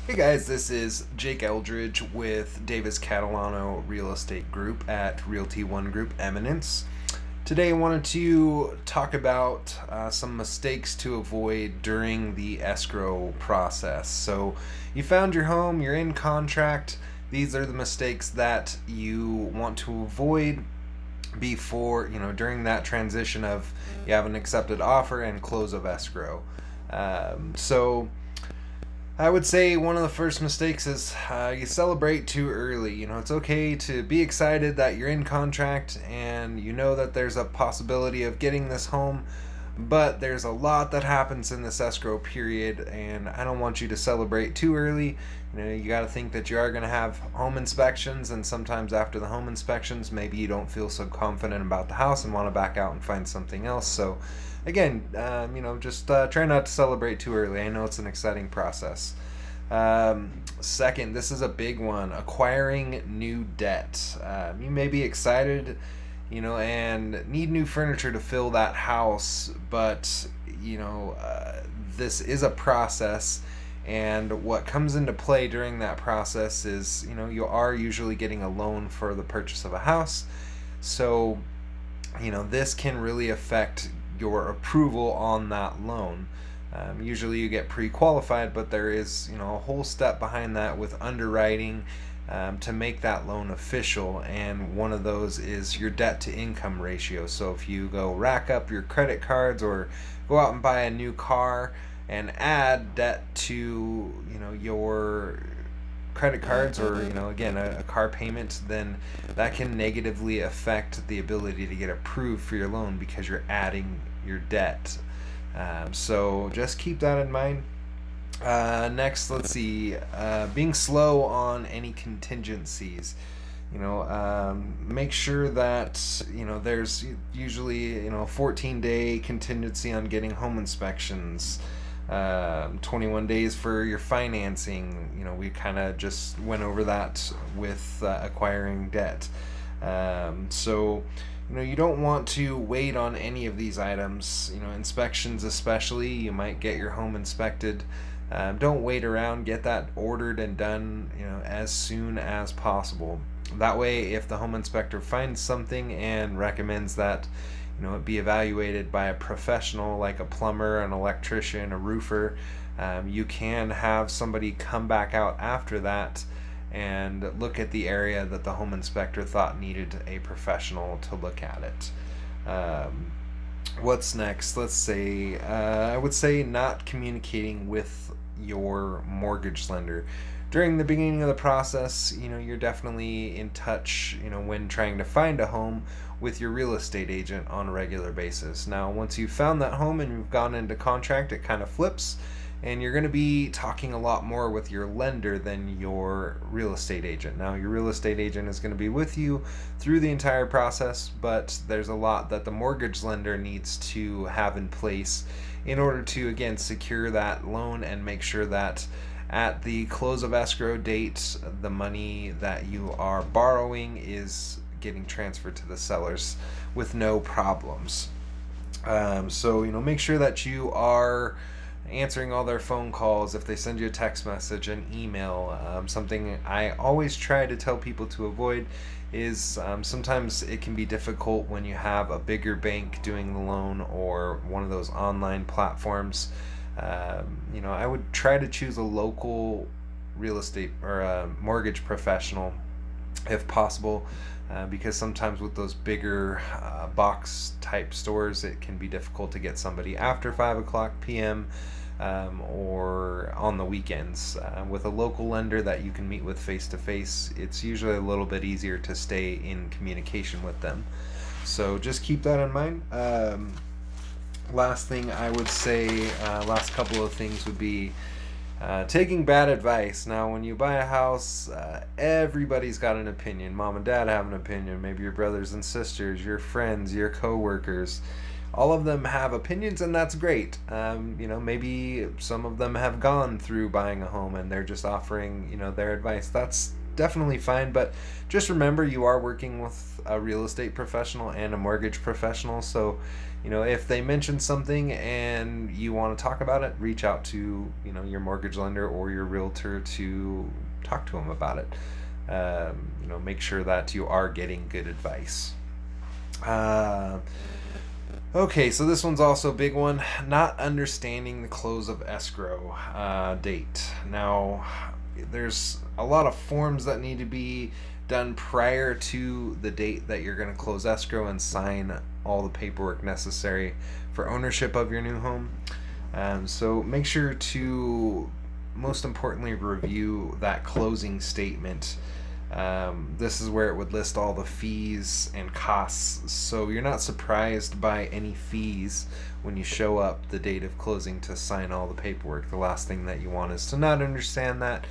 Hey guys, this is Jake Eldridge with Davis Catalano Real Estate Group at Realty One Group Eminence. Today I wanted to talk about some mistakes to avoid during the escrow process. So you found your home, you're in contract. These are the mistakes that you want to avoid before, during that transition of you have an accepted offer and close of escrow. So I would say one of the first mistakes is you celebrate too early. It's okay to be excited that you're in contract and you know that there's a possibility of getting this home, but there's a lot that happens in this escrow period, and I don't want you to celebrate too early. You got to think that you are going to have home inspections, and sometimes after the home inspections, maybe you don't feel so confident about the house and want to back out and find something else. So again, just try not to celebrate too early. I know it's an exciting process. Second, this is a big one: acquiring new debt. You may be excited, and need new furniture to fill that house, but this is a process. And what comes into play during that process is, you are usually getting a loan for the purchase of a house. So, this can really affect your approval on that loan. Usually you get pre-qualified, but there is, a whole step behind that with underwriting to make that loan official. And one of those is your debt to income ratio. So if you go rack up your credit cards or go out and buy a new car and add debt to, your credit cards, or again a car payment, then that can negatively affect the ability to get approved for your loan because you're adding your debt. So just keep that in mind. Next, let's see, being slow on any contingencies. Make sure that there's usually 14-day contingency on getting home inspections, 21 days for your financing. We kind of just went over that with acquiring debt. So you don't want to wait on any of these items. Inspections especially, you might get your home inspected. Don't wait around. Get that ordered and done as soon as possible. That way, if the home inspector finds something and recommends that it be evaluated by a professional like a plumber, an electrician, a roofer, you can have somebody come back out after that and look at the area that the home inspector thought needed a professional to look at it. What's next? Let's say I would say not communicating with your mortgage lender during the beginning of the process. You're definitely in touch when trying to find a home with your real estate agent on a regular basis. Now once you've found that home and you've gone into contract, it kind of flips, and you're going to be talking a lot more with your lender than your real estate agent. Now your real estate agent is going to be with you through the entire process, but there's a lot that the mortgage lender needs to have in place in order to, again, secure that loan and make sure that at the close of escrow date, the money that you are borrowing is getting transferred to the sellers with no problems. So make sure that you are answering all their phone calls. If they send you a text message, an email, something I always try to tell people to avoid is sometimes it can be difficult when you have a bigger bank doing the loan or one of those online platforms. I would try to choose a local real estate or a mortgage professional if possible, because sometimes with those bigger box type stores, it can be difficult to get somebody after 5 o'clock p.m. Or on the weekends. With a local lender that you can meet with face to face, it's usually a little bit easier to stay in communication with them. So just keep that in mind. Last thing I would say, last couple of things would be taking bad advice. Now, when you buy a house, everybody's got an opinion. Mom and dad have an opinion. Maybe your brothers and sisters, your friends, your coworkers. All of them have opinions, and that's great. Maybe some of them have gone through buying a home and they're just offering, their advice. That's definitely fine. But just remember, you are working with a real estate professional and a mortgage professional. So, if they mention something and you want to talk about it, reach out to, your mortgage lender or your realtor to talk to them about it. Make sure that you are getting good advice. Okay, so this one's also a big one. Not understanding the close of escrow date. Now, there's a lot of forms that need to be done prior to the date that you're going to close escrow and sign all the paperwork necessary for ownership of your new home. So make sure to, most importantly, review that closing statement. This is where it would list all the fees and costs, so you're not surprised by any fees when you show up the date of closing to sign all the paperwork. The last thing that you want is to not understand that.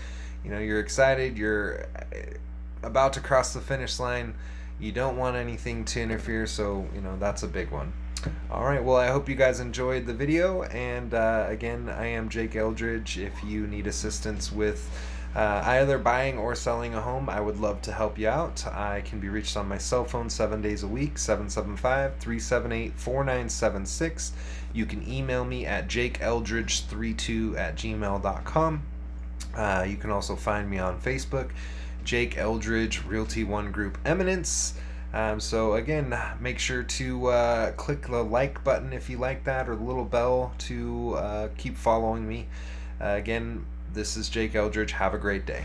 You're excited, you're about to cross the finish line, you don't want anything to interfere, so that's a big one. Alright, well, I hope you guys enjoyed the video, and again, I am Jake Eldridge. If you need assistance with either buying or selling a home, I would love to help you out. I can be reached on my cell phone 7 days a week, 775-378-4976. You can email me at jakeeldridge32@gmail.com. You can also find me on Facebook, Jake Eldridge Realty One Group Eminence. So again, make sure to click the like button if you like that, or the little bell to keep following me. Again, this is Jake Eldridge. Have a great day.